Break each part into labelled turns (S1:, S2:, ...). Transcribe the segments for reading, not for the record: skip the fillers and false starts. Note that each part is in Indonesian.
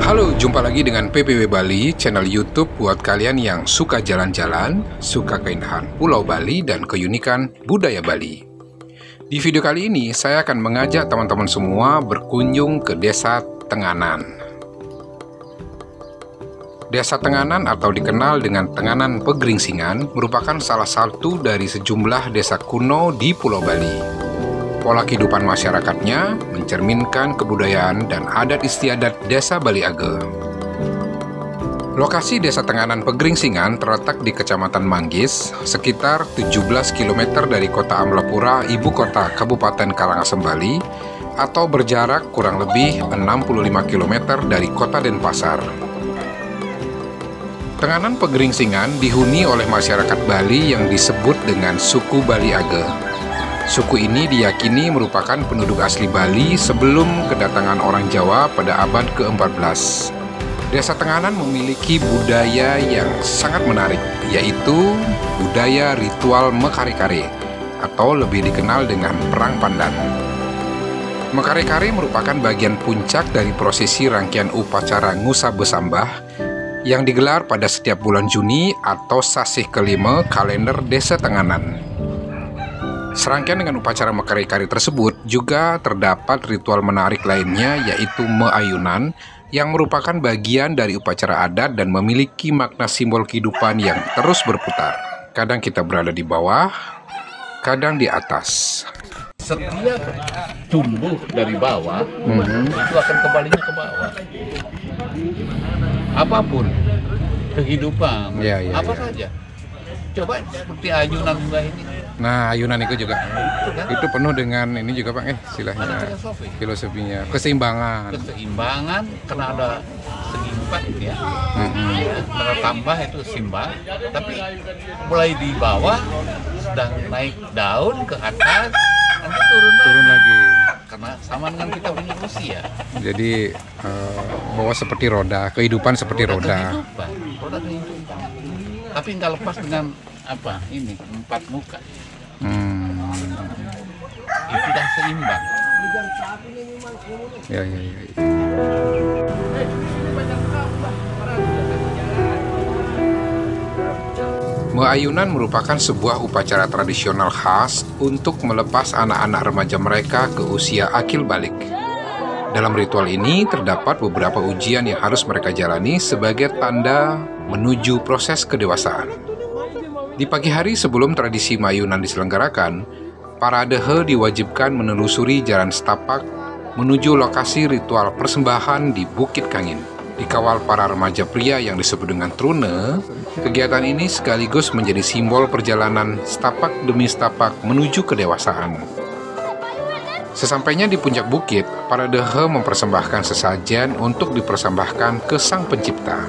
S1: Halo, jumpa lagi dengan PPW Bali, channel YouTube buat kalian yang suka jalan-jalan, suka keindahan Pulau Bali, dan keunikan budaya Bali. Di video kali ini, saya akan mengajak teman-teman semua berkunjung ke Desa Tenganan. Desa Tenganan atau dikenal dengan Tenganan Pegeringsingan merupakan salah satu dari sejumlah desa kuno di Pulau Bali. Pola kehidupan masyarakatnya mencerminkan kebudayaan dan adat istiadat Desa Bali Age. Lokasi Desa Tenganan Pegeringsingan terletak di Kecamatan Manggis, sekitar 17 km dari kota Amlapura, ibu kota Kabupaten Karangasem, Bali, atau berjarak kurang lebih 65 km dari kota Denpasar. Tenganan Pegeringsingan dihuni oleh masyarakat Bali yang disebut dengan suku Bali Age. Suku ini diyakini merupakan penduduk asli Bali sebelum kedatangan orang Jawa pada abad ke-14. Desa Tenganan memiliki budaya yang sangat menarik, yaitu budaya ritual Mekare-kare, atau lebih dikenal dengan Perang Pandan. Mekare-kare merupakan bagian puncak dari prosesi rangkaian upacara Ngusa Besambah yang digelar pada setiap bulan Juni atau sasih kelima kalender Desa Tenganan. Serangkaian dengan upacara Mekare-kare tersebut juga terdapat ritual menarik lainnya, yaitu meayunan yang merupakan bagian dari upacara adat dan memiliki makna simbol kehidupan yang terus berputar. Kadang kita berada di bawah, kadang di atas.
S2: Setiap tumbuh dari bawah, itu akan kembalinya ke bawah. Apapun kehidupan, apa saja. Coba seperti ayunan bunga ini.
S1: Nah, ayunan itu juga itu penuh dengan ini juga Pak, istilahnya filosofinya keseimbangan.
S2: Keseimbangan karena ada segi empat ya. Karena tambah itu simbang, tapi mulai di bawah sedang naik daun ke atas, nanti turun lagi. Karena sama dengan kita punya usia.
S1: Jadi bahwa seperti roda, kehidupan seperti roda.
S2: Roda kehidupan. Tapi nggak lepas dengan apa ini empat muka. Itu dah seimbang.
S1: Ya. Meayunan merupakan sebuah upacara tradisional khas untuk melepas anak-anak remaja mereka ke usia akil balik. Dalam ritual ini terdapat beberapa ujian yang harus mereka jalani sebagai tanda menuju proses kedewasaan. Di pagi hari sebelum tradisi meayunan diselenggarakan, para adehe diwajibkan menelusuri jalan setapak menuju lokasi ritual persembahan di Bukit Kangin. Dikawal para remaja pria yang disebut dengan trune, kegiatan ini sekaligus menjadi simbol perjalanan setapak demi setapak menuju kedewasaan. Sesampainya di puncak bukit, para adehe mempersembahkan sesajen untuk dipersembahkan ke Sang Pencipta.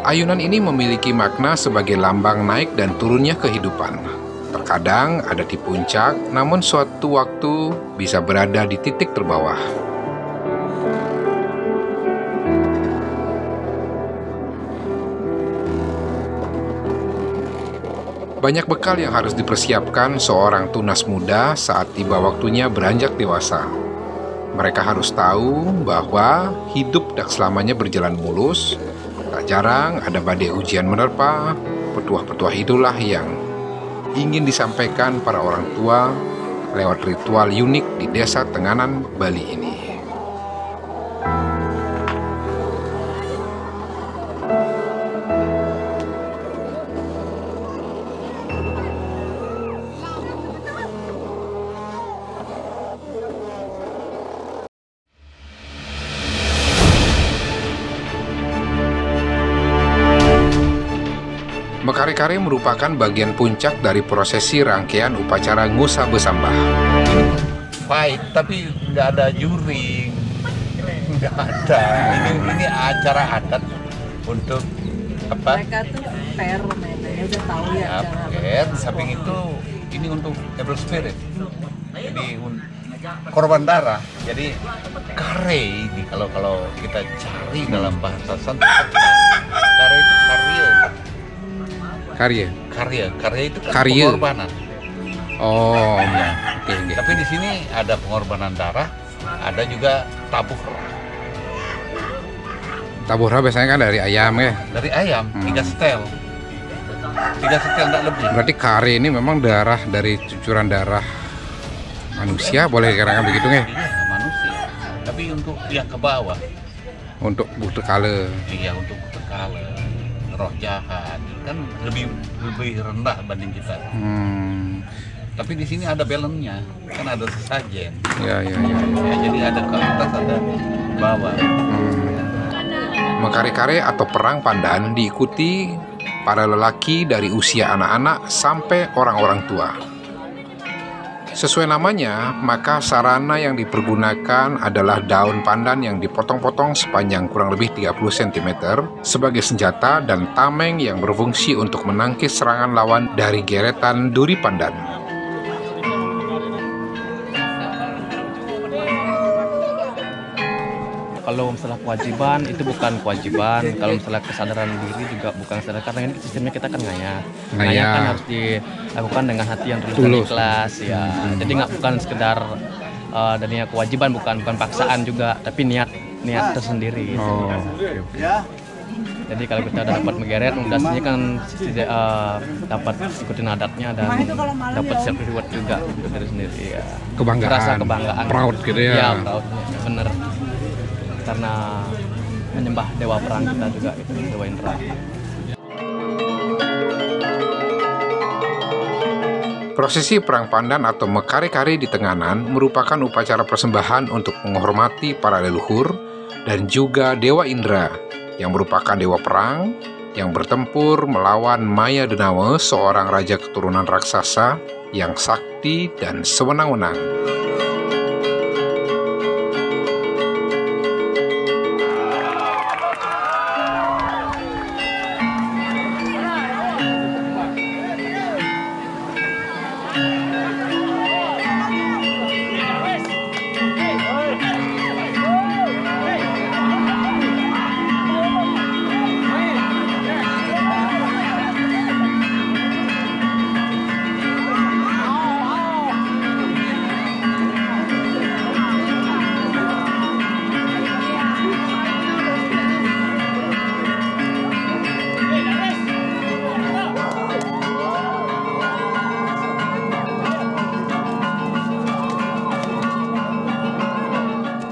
S1: Ayunan ini memiliki makna sebagai lambang naik dan turunnya kehidupan. Terkadang ada di puncak, namun suatu waktu bisa berada di titik terbawah. Banyak bekal yang harus dipersiapkan seorang tunas muda saat tiba waktunya beranjak dewasa. Mereka harus tahu bahwa hidup tak selamanya berjalan mulus. Tak jarang ada badai ujian menerpa. Petuah-petuah itulah yang ingin disampaikan para orang tua lewat ritual unik di Desa Tenganan, Bali ini. Mekare-kare merupakan bagian puncak dari prosesi rangkaian upacara Ngusa Besambah.
S2: Fight, tapi nggak ada juring, nggak ada. Ini acara adat untuk apa?
S3: Mereka tuh fair mainnya, udah tahu ya.
S2: Fair. Samping itu ini untuk evil spirit. Jadi korban darah. Jadi kare ini kalau kita cari dalam bahasa Sansekerta, kare itu karya itu kan pengorbanan.
S1: Oh,
S2: Ya.
S1: oke.
S2: Tapi di sini ada pengorbanan darah, ada juga tabuh
S1: Taburha biasanya kan dari ayam ya.
S2: dari ayam, 3 setel tidak lebih.
S1: Berarti kare ini memang darah dari cucuran darah manusia, boleh dikatakan begitu ya?
S2: Iya, manusia. Tapi untuk yang ke bawah,
S1: Untuk bukti kale.
S2: iya untuk kekala, roh jahat kan lebih rendah banding kita. Tapi di sini ada balance-nya, kan ada sesajen.
S1: Ya.
S2: Ya, jadi ada ke atas, ada ke bawah.
S1: Mekare-kare atau perang pandan diikuti para lelaki dari usia anak-anak sampai orang-orang tua. Sesuai namanya, maka sarana yang dipergunakan adalah daun pandan yang dipotong-potong sepanjang kurang lebih 30 cm sebagai senjata dan tameng yang berfungsi untuk menangkis serangan lawan dari geretan duri pandan.
S4: Kalau misalnya kewajiban itu bukan kewajiban, kalau misalnya kesadaran diri juga bukan kesadaran, karena ini sistemnya kita kan ngayah kan harus dilakukan dengan hati yang tulus dan ikhlas ya. Jadi nggak bukan sekedar dan niat kewajiban, bukan paksaan juga, tapi niat tersendiri gitu. Jadi kalau kita udah dapat megeret, mudahnya kan dapat ikutin adatnya dan dapat self reward juga untuk diri sendiri ya.
S1: Kebanggaan,
S4: rasa kebanggaan,
S1: proud gitu ya.
S4: Ya, proudnya, bener. Karena menyembah dewa perang kita juga itu, Dewa Indra.
S1: Prosesi perang pandan atau mekare-kare di Tenganan merupakan upacara persembahan untuk menghormati para leluhur dan juga Dewa Indra yang merupakan dewa perang yang bertempur melawan Maya Denawa, seorang raja keturunan raksasa yang sakti dan sewenang-wenang.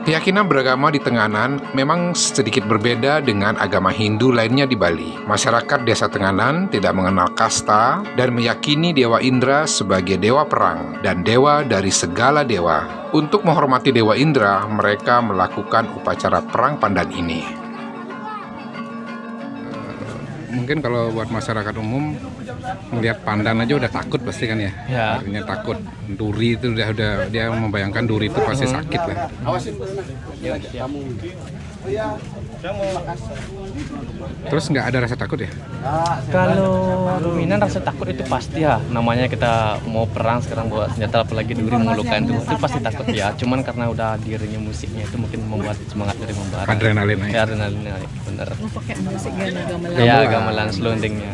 S1: Keyakinan beragama di Tenganan memang sedikit berbeda dengan agama Hindu lainnya di Bali. Masyarakat desa Tenganan tidak mengenal kasta dan meyakini Dewa Indra sebagai dewa perang dan dewa dari segala dewa. Untuk menghormati Dewa Indra, mereka melakukan upacara perang pandan ini. Mungkin kalau buat masyarakat umum melihat pandan aja udah takut pasti kan ya?
S4: Ya.
S1: Artinya takut. Duri itu udah dia membayangkan duri itu pasti sakit lah. Terus nggak ada rasa takut ya?
S4: Kalau dominan rasa takut itu pasti ya. Namanya kita mau perang sekarang bawa senjata apalagi duri mengelukain itu pasti takut ya. Cuman karena udah dirinya musiknya itu mungkin membuat semangat dari membara.
S1: Adrenalin aja.
S4: Ya, adrenalin naik, bener.
S3: Pakai musik gamelan.
S4: Ya, gamelan selondingnya.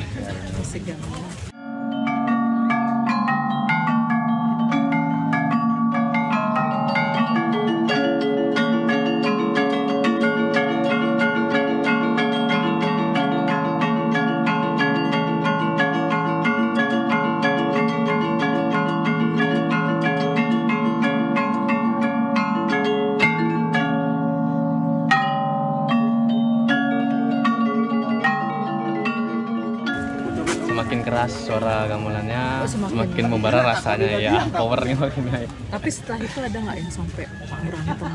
S3: Musik gamelan.
S4: Semakin keras keras suara gamelannya,
S3: semakin
S4: semakin membara rasanya ya, powernya makin naik.
S3: Tapi setelah itu ada nggak yang sampai berantem?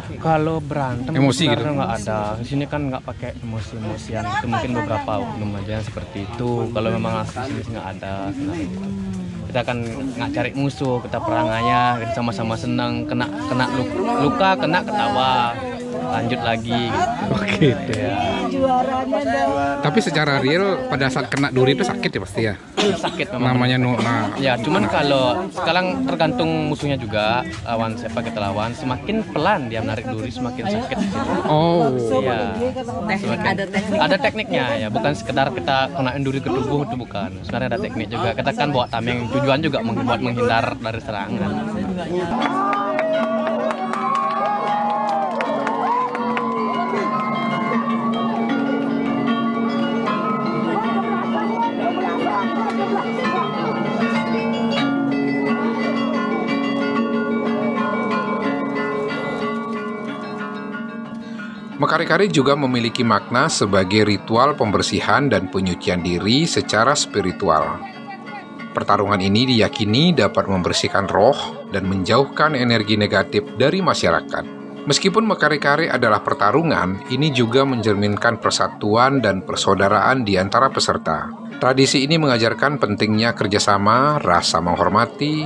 S3: Kayak
S4: Kalau berantem
S1: Emosi gitu?
S4: sebenarnya nggak ada. Di sini kan nggak pakai emosi-emosian. Itu mungkin beberapa oknum aja yang seperti itu. Kalau memang asli sini nggak ada. Sebenarnya gitu. Kita kan nggak cari musuh, kita perang aja, kita sama-sama senang, kena luka, kena ketawa, lanjut lagi. Gitu ya.
S1: Tapi secara real pada saat kena duri itu sakit ya pasti ya.
S4: Sakit memang.
S1: Namanya
S4: Ya, cuman kalau sekarang tergantung musuhnya juga, lawan siapa kita lawan, semakin pelan dia menarik duri semakin sakit.
S1: Oh.
S4: Iya. Ada tekniknya ya, bukan sekedar kita kenain duri ke tubuh, itu bukan. Sebenarnya ada teknik juga. Kita kan bawa tameng, tujuan juga buat menghindar dari serangan.
S1: Mekari-kari juga memiliki makna sebagai ritual pembersihan dan penyucian diri secara spiritual. Pertarungan ini diyakini dapat membersihkan roh dan menjauhkan energi negatif dari masyarakat. Meskipun Mekari-kari adalah pertarungan, ini juga mencerminkan persatuan dan persaudaraan di antara peserta. Tradisi ini mengajarkan pentingnya kerjasama, rasa menghormati,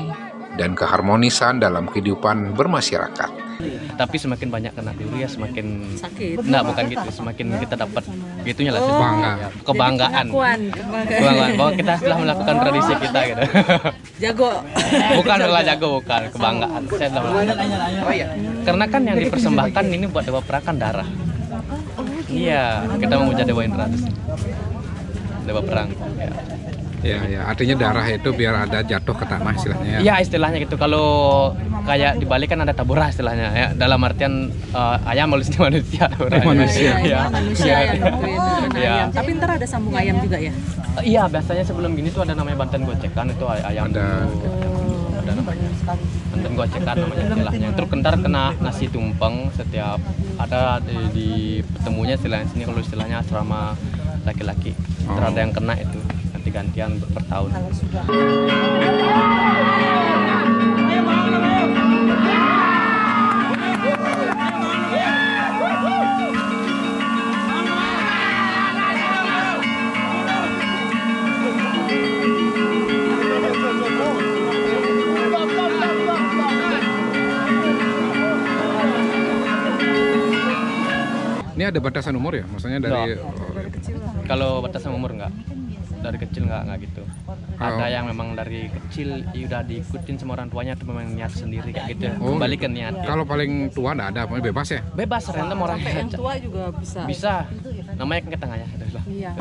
S1: dan keharmonisan dalam kehidupan bermasyarakat.
S4: Tapi semakin banyak kena duri ya semakin
S3: sakit.
S4: Enggak, bukan gitu, semakin kita dapat gitunya lah,
S1: Bangga.
S4: kebanggaan. Kebanggaan bahwa kita telah melakukan tradisi kita gitu.
S3: Jago.
S4: Bukan malah jago, bukan kebanggaan. Saya telah melakukan. Karena kan yang dipersembahkan ini buat dewa perang kan darah. Iya, kita memuja Dewa Indra, dewa perang. Ya.
S1: Ya, artinya darah itu biar ada jatuh ke tanah istilahnya ya.
S4: Iya, istilahnya gitu. Kalau kayak di Bali kan ada tabura istilahnya ya. Dalam artian ayam manusia manusia.
S1: Manusia.
S3: Iya, manusia yang nentuin
S4: Iya.
S3: ayam. Tapi ntar ada sambung ayam juga ya?
S4: Iya, biasanya sebelum gini tuh ada namanya banten gocekan, itu ayam
S1: Ada.
S4: ada namanya. Banten gocekan namanya istilahnya. Terus kentar kena nasi tumpeng setiap ada di pertemunya istilahnya sini, kalau istilahnya asrama laki-laki. Ntar ada yang kena itu. Ganti-gantian per tahun.
S1: Ini ada batasan umur ya? Maksudnya dari
S4: Kalau batasan umur enggak, dari kecil enggak gitu. Ada yang memang dari kecil ya udah diikutin sama orang tuanya, itu memang niat sendiri kayak gitu. Kembali ke niat.
S1: Kalau paling tua enggak ada, pokoknya bebas ya?
S4: Bebas, random orang
S3: Sampai yang tua juga bisa.
S4: bisa. Namanya kan ke tengahnya.
S3: Iya.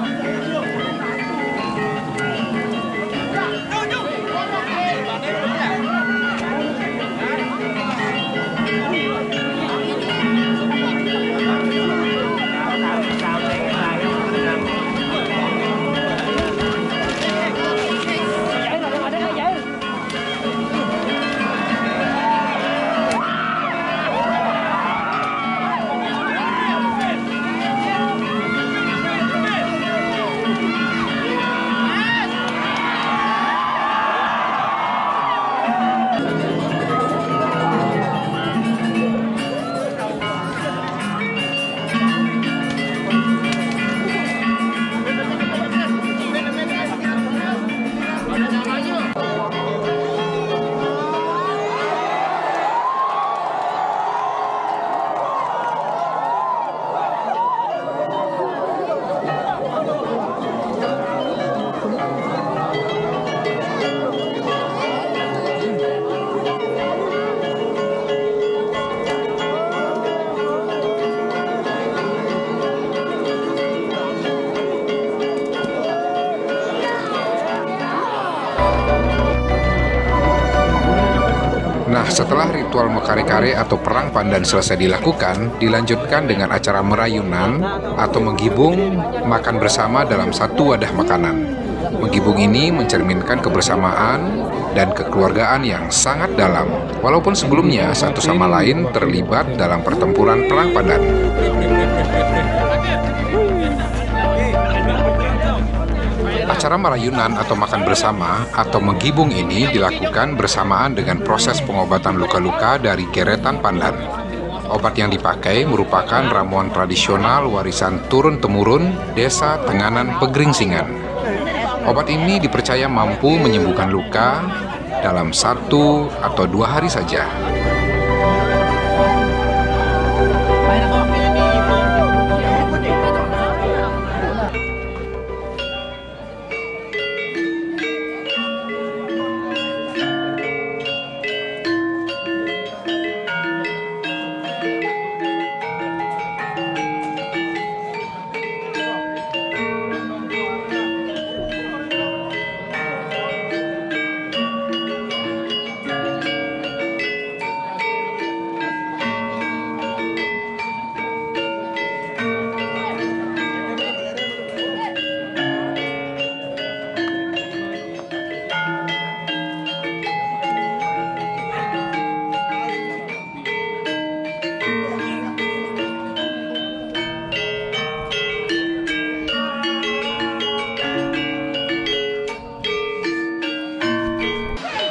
S1: Nah, setelah ritual Mekari-kari atau perang pandan selesai dilakukan, dilanjutkan dengan acara merayunan atau menggibung makan bersama dalam satu wadah makanan. Menggibung ini mencerminkan kebersamaan dan kekeluargaan yang sangat dalam, walaupun sebelumnya satu sama lain terlibat dalam pertempuran perang pandan. Acara merayunan atau makan bersama atau menggibung ini dilakukan bersamaan dengan proses pengobatan luka-luka dari geretan pandan. Obat yang dipakai merupakan ramuan tradisional warisan turun-temurun Desa Tenganan Pegeringsingan. Obat ini dipercaya mampu menyembuhkan luka dalam 1 atau 2 hari saja.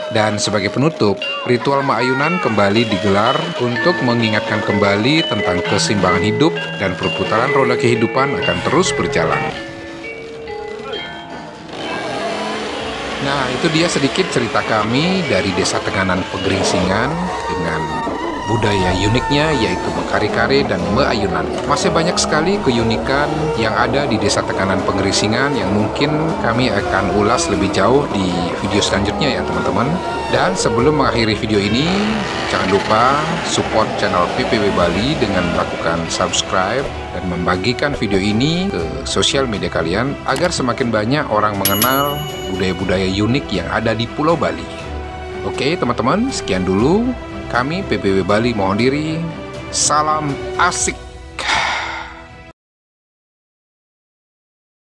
S1: Dan sebagai penutup, ritual Maayunan kembali digelar untuk mengingatkan kembali tentang keseimbangan hidup dan perputaran roda kehidupan akan terus berjalan. Nah, itu dia sedikit cerita kami dari Desa Tenganan Pegeringsingan dengan budaya uniknya yaitu Kare-Kare dan Maayunan. Masih banyak sekali keunikan yang ada di Desa Tenganan Pegeringsingan yang mungkin kami akan ulas lebih jauh di video selanjutnya ya teman-teman. Dan sebelum mengakhiri video ini, jangan lupa support channel PPW Bali dengan melakukan subscribe dan membagikan video ini ke sosial media kalian agar semakin banyak orang mengenal budaya-budaya unik yang ada di Pulau Bali. Oke teman-teman, sekian dulu. Kami PPW Bali mohon diri. Salam asik.